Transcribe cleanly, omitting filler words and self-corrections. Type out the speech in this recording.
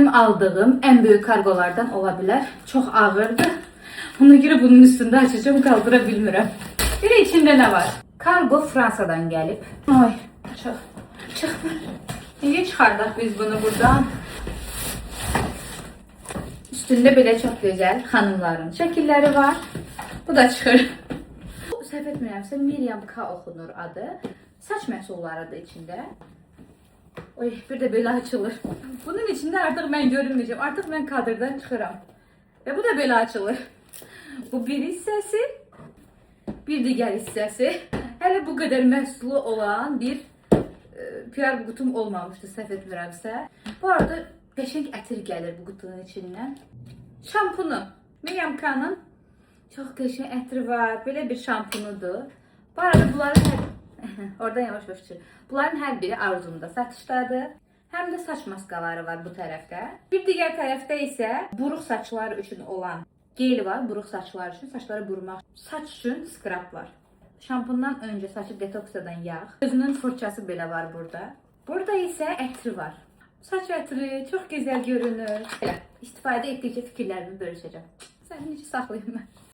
benim aldığım en büyük kargolardan olabilir. Çok ağırdı. Ona göre bunun üstünde açacağım, kaldırabilmirəm. Bir de içinde ne var? Kargo Fransa'dan gelip. Ay, çıkmır. Niye çıkardık biz bunu buradan? Üstünde belə çok güzel hanımların şəkilləri var. Bu da çıxır. Səhv etmirəmsə Miriam K oxunur adı. Saç məhsulları da içində. Oy, bir de belə açılır. Bunun içinde artık mən görünmeyeceğim. Artık mən kadrdan çıxıram. Ve bu da belə açılır. Bu bir hissəsi, bir digər hissəsi. Hələ bu qədər məhsulu olan bir PR qutum olmamışdı, səhv etmirəmsə. Bu arada qəşəng ətir gəlir bu qutunun içindən. Şampunu. Miriam K'nın çox qəşəng ətri var. Belə bir şampunudur. Bu arada bunların oradan yavaş-yavaş çıxır. Bunların hər biri Arzumda satışdadır. Həm də saç maskaları var bu tərəfdə. Bir digər tərəfdə isə buruq saçlar üçün olan gel var. Buruq saçlar üçün, saçları burumaq. Saç üçün skrab var. Şampundan öncə saçı detoks edən yağ. Özünün fırçası belə var burada. Burada isə ətri var. Saç ətri çox gözəl görünür. Belə istifadə etdikcə fikirlərimi bölüşəcəm. Səni necə saxlayım mən?